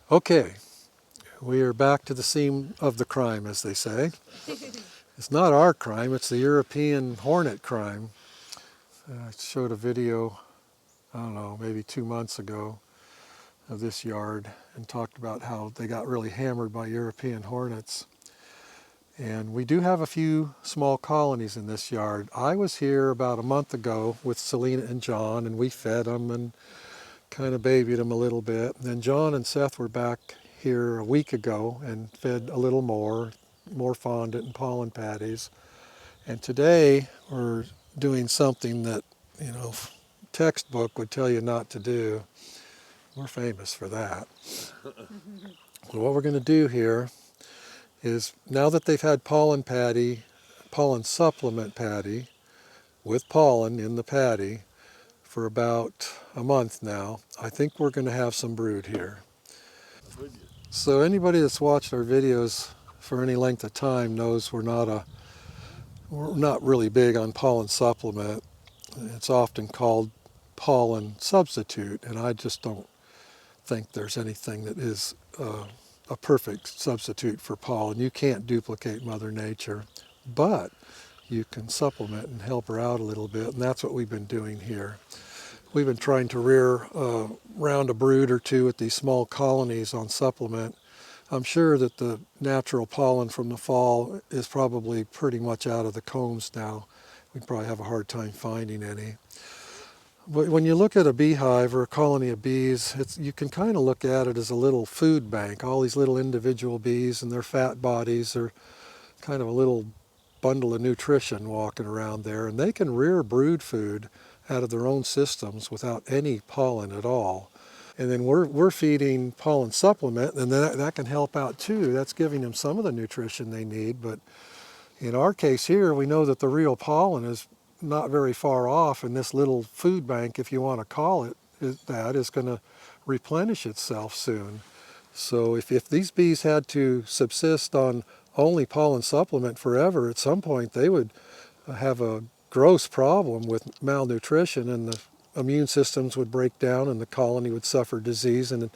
Okay, we are back to the scene of the crime, as they say. It's not our crime, it's the European hornet crime. I showed a video, I don't know, maybe 2 months ago of this yard and talked about how they got really hammered by European hornets. And we do have a few small colonies in this yard. I was here about a month ago with Selena and John, and we fed them and kind of babied them a little bit. And then John and Seth were back here a week ago and fed a little more fondant and pollen patties. And today we're doing something that, you know, textbook would tell you not to do. We're famous for that. So what we're going to do here is, now that they've had pollen supplement patty with pollen in the patty for about a month now, I think we're going to have some brood here. So anybody that's watched our videos for any length of time knows we're not really big on pollen supplement. It's often called pollen substitute, and I just don't think there's anything that is a perfect substitute for pollen. You can't duplicate Mother Nature, but you can supplement and help her out a little bit, and that's what we've been doing here. We've been trying to rear around a brood or two with these small colonies on supplement. I'm sure that the natural pollen from the fall is probably pretty much out of the combs now. We'd probably have a hard time finding any. But when you look at a beehive or a colony of bees, you can kind of look at it as a little food bank. All these little individual bees and their fat bodies are kind of a little bundle of nutrition walking around there, and they can rear brood food out of their own systems without any pollen at all. And then we're feeding pollen supplement, and that can help out too. That's giving them some of the nutrition they need, but in our case here, we know that the real pollen is not very far off, and this little food bank, if you want to call it that, is going to replenish itself soon. So if these bees had to subsist on only pollen supplement forever, at some point they would have a gross problem with malnutrition, and the immune systems would break down and the colony would suffer disease, and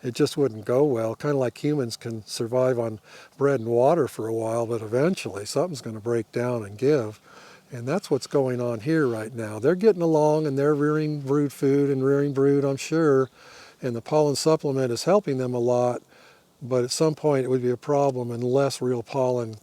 it just wouldn't go well. Kind of like humans can survive on bread and water for a while, but eventually something's going to break down and give. And that's what's going on here right now. They're getting along and they're rearing brood food and rearing brood, I'm sure, and the pollen supplement is helping them a lot, but at some point it would be a problem unless real pollen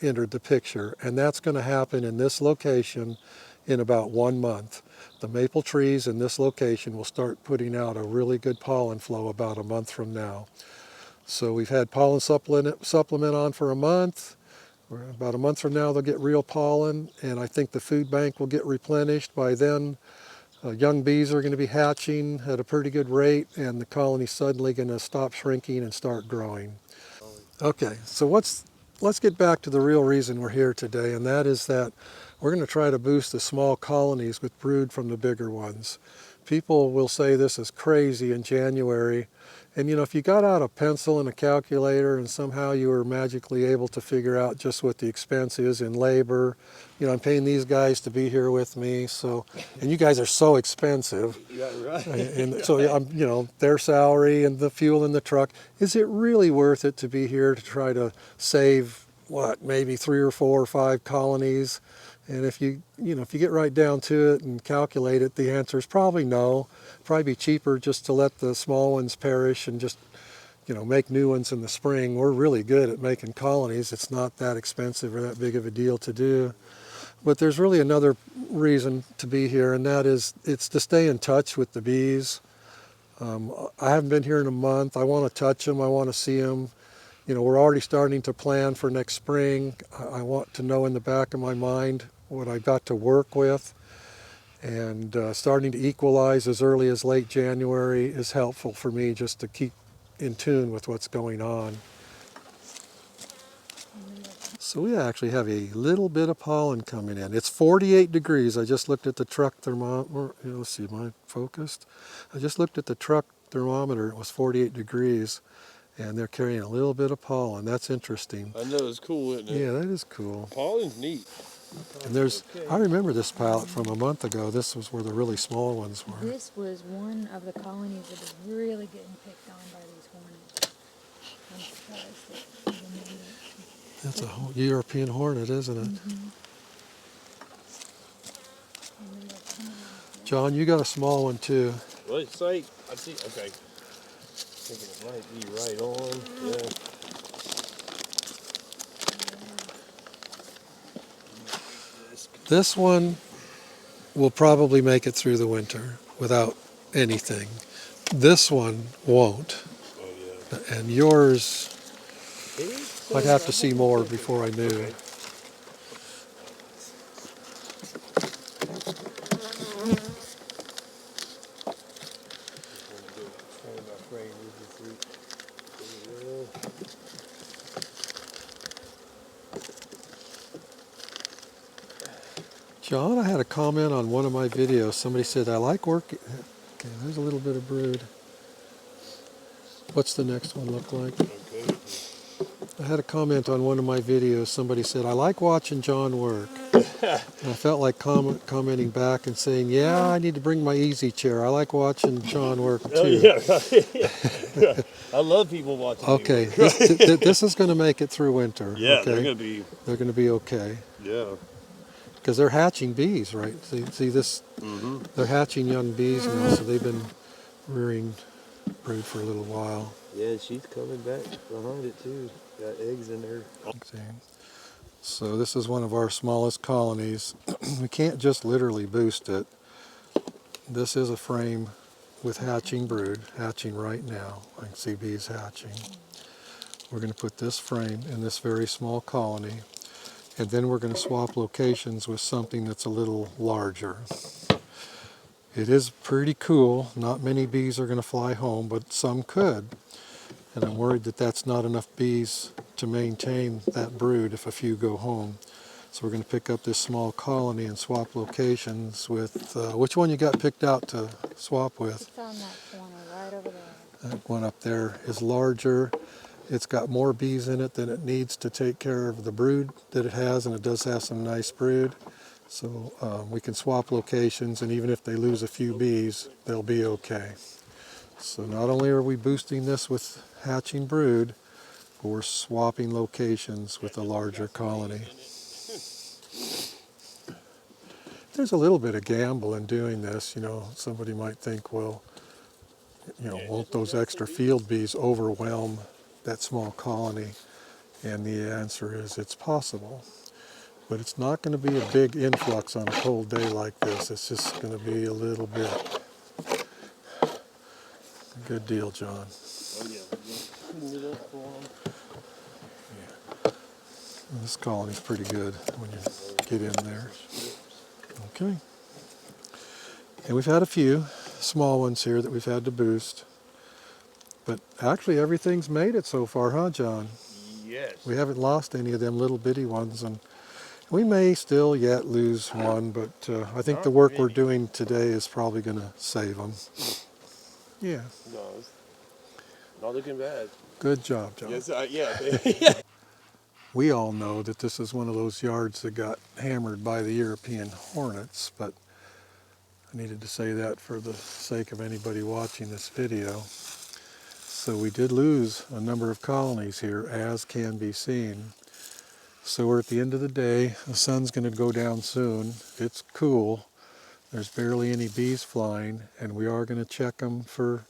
entered the picture. And that's going to happen in this location in about 1 month. The maple trees in this location will start putting out a really good pollen flow about a month from now. So we've had pollen supplement on for a month. About a month from now they'll get real pollen, and I think the food bank will get replenished. By then young bees are going to be hatching at a pretty good rate, and the colony's suddenly going to stop shrinking and start growing. Okay, so let's get back to the real reason we're here today, and that is that we're going to try to boost the small colonies with brood from the bigger ones. People will say this is crazy in January, and you know, if you got out a pencil and a calculator and somehow you were magically able to figure out just what the expense is in labor, you know, I'm paying these guys to be here with me, so, and you guys are so expensive. Yeah, right. And so, you know, their salary and the fuel in the truck. Is it really worth it to be here to try to save, what, maybe 3 or 4 or 5 colonies? And if you get right down to it and calculate it, the answer is probably no. Probably be cheaper just to let the small ones perish and just, you know, make new ones in the spring. We're really good at making colonies. It's not that expensive or that big of a deal to do. But there's really another reason to be here, and that is it's to stay in touch with the bees. I haven't been here in a month. I want to touch them. I want to see them. You know, we're already starting to plan for next spring. I want to know in the back of my mind what I got to work with. And starting to equalize as early as late January is helpful for me, just to keep in tune with what's going on. So we actually have a little bit of pollen coming in. It's 48 degrees. I just looked at the truck thermometer. Let's see, am I focused? I just looked at the truck thermometer. It was 48 degrees. And they're carrying a little bit of pollen. That's interesting. I know, it's cool, isn't it? Yeah, that is cool. Pollen's neat. And I remember this pallet from a month ago. This was where the really small ones were. This was one of the colonies that was really getting picked on by these hornets. I'm surprised that even they don't. That's a European hornet, isn't it? And then they're coming in. John, you got a small one too. Well, it's like, I see, okay. Thinking it might be right on, yeah. This one will probably make it through the winter without anything. This one won't. Oh, yeah. And yours, It is, I'd have to see more before I knew. Okay. John, I had a comment on one of my videos. Somebody said, I like working. Okay, there's a little bit of brood. What's the next one look like? Okay. I had a comment on one of my videos. Somebody said, I like watching John work. And I felt like commenting back and saying, yeah, I need to bring my easy chair. I like watching John work too. Oh, yeah. I love people watching me Okay, work. this is going to make it through winter. Yeah, okay? they're going to be okay. yeah. Because they're hatching bees, right? See this? Mm-hmm. They're hatching young bees now, so they've been rearing brood for a little while. Yeah, she's coming back behind it too. Got eggs in there. Okay. So this is one of our smallest colonies. We can't just literally boost it. This is a frame with hatching brood, hatching right now. I can see bees hatching. We're going to put this frame in this very small colony, and then we're going to swap locations with something that's a little larger. It is pretty cool. Not many bees are going to fly home, but some could. And I'm worried that that's not enough bees to maintain that brood if a few go home. So we're going to pick up this small colony and swap locations with, which one you got picked out to swap with? It's on that corner right over there. That one up there is larger. It's got more bees in it than it needs to take care of the brood that it has, and it does have some nice brood. So we can swap locations, and even if they lose a few bees, they'll be okay. So not only are we boosting this with hatching brood, but we're swapping locations with a larger colony. There's a little bit of gamble in doing this. You know, somebody might think, well, you know, won't those extra field bees overwhelm that small colony? And the answer is it's possible. But it's not going to be a big influx on a cold day like this. It's just going to be a little bit. Good deal, John. Oh, yeah. This colony's pretty good when you get in there. Okay. And we've had a few small ones here that we've had to boost. But actually everything's made it so far, huh, John? Yes. We haven't lost any of them little bitty ones, and we may still yet lose one, but I think the work we're doing today is probably going to save them. Yeah. No, it's not looking bad. Good job, John. Yes, yeah. We all know that this is one of those yards that got hammered by the European hornets, but I needed to say that for the sake of anybody watching this video. So we did lose a number of colonies here, as can be seen. So we're at the end of the day. The sun's going to go down soon. It's cool. There's barely any bees flying, and we are going to check them for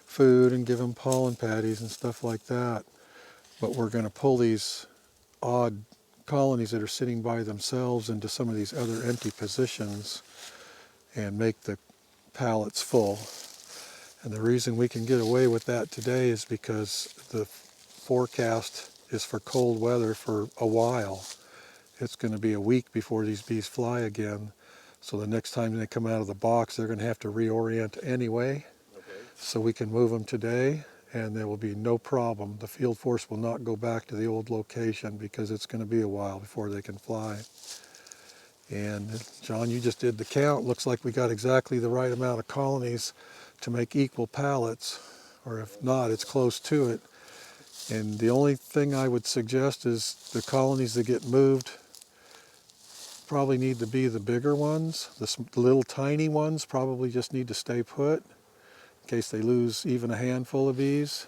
food and give them pollen patties and stuff like that. But we're going to pull these odd colonies that are sitting by themselves into some of these other empty positions and make the pallets full. And the reason we can get away with that today is because the forecast is for cold weather for a while. It's going to be a week before these bees fly again. So the next time they come out of the box, they're going to have to reorient anyway. Okay. So we can move them today, and there will be no problem. The field force will not go back to the old location because it's going to be a while before they can fly. And John, you just did the count. Looks like we got exactly the right amount of colonies to make equal pallets, or if not, it's close to it. And the only thing I would suggest is the colonies that get moved probably need to be the bigger ones. The little tiny ones probably just need to stay put in case they lose even a handful of bees.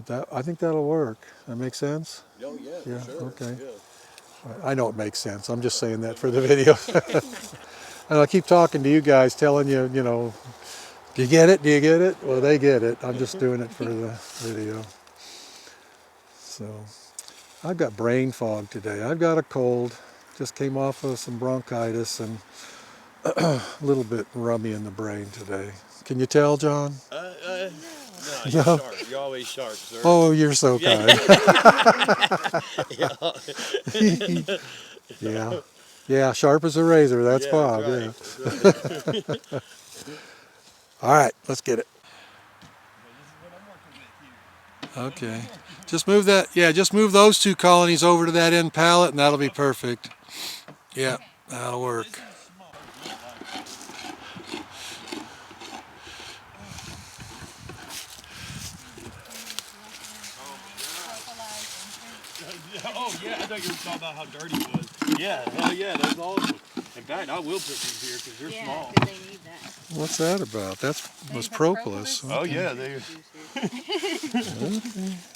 But I think that'll work. That makes sense? Oh yeah, Yeah, for sure. okay. Yeah. I know it makes sense. I'm just saying that for the video. And I keep talking to you guys, telling you, you know, do you get it? Do you get it? Well, they get it. I'm just doing it for the video. So, I've got brain fog today. I've got a cold. Just came off of some bronchitis and a little bit rummy in the brain today. Can you tell, John? No, No? you're sharp. You're always sharp, sir. Oh, you're so kind. Yeah. Yeah. Yeah, sharp as a razor. That's Yeah, fog. that's right. Yeah. That's right. All right, let's get it. Okay. Just move that, yeah, just move those 2 colonies over to that end pallet and that'll be perfect. Yeah, that'll work. Oh yeah, I thought you were talking about how dirty it was. Yeah, hell yeah, that's awesome. In fact, I will put these here because they're small. Yeah, 'cause they need that. What's that about? That was They have propolis. Oh yeah, they.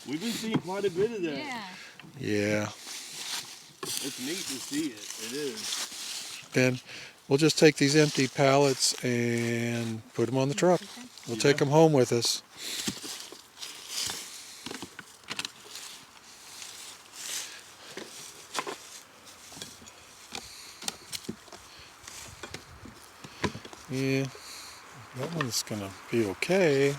We've been seeing quite a bit of that. Yeah. Yeah. It's neat to see it. It is. Then we'll just take these empty pallets and put them on the truck. We'll take them home with us. Yeah, that one's gonna be okay.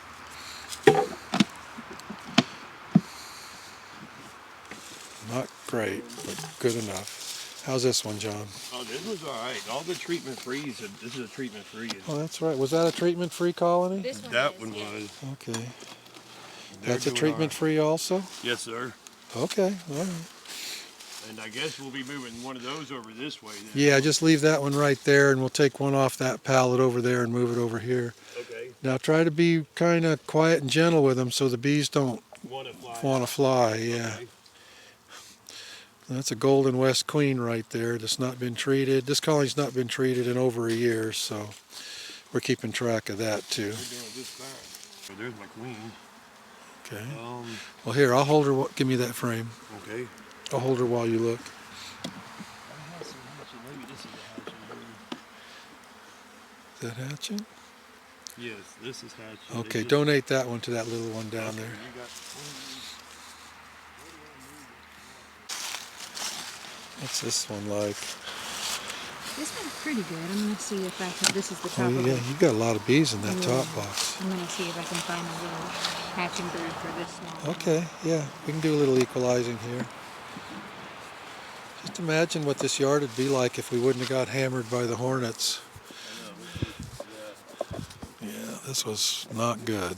Not great, but good enough. How's this one, John? Oh, this was all right. All the treatment frees. This is a treatment free. Oh, that's right. Was that a treatment-free colony? This one That is, one yeah. was. Okay. They're That's a doing all right. treatment-free also? Yes, sir. Okay, all right. And I guess we'll be moving one of those over this way then. Yeah, just leave that one right there and we'll take one off that pallet over there and move it over here. Okay. Now try to be kind of quiet and gentle with them so the bees don't Want to fly? want to fly. Yeah. Okay. That's a golden West Queen right there that's not been treated. This colony's not been treated in over a year, so we're keeping track of that too. We're doing just fine. So there's my queen. Okay. Um. Well, here, I'll hold her. Give me that frame. Okay. I'll hold her while you look. Maybe this is the hatching. Is that hatching? Yes, this is hatching. Okay, donate that one to that little one down there. You got What's this one like? This one's pretty good. I'm gonna see if I can. This is the top Oh of yeah, it. you got a lot of bees in that Yeah. top box. I'm gonna see if I can find a little hatching bird for this one. Okay, yeah, we can do a little equalizing here. Just imagine what this yard would be like if we wouldn't have got hammered by the hornets. Yeah, this was not good.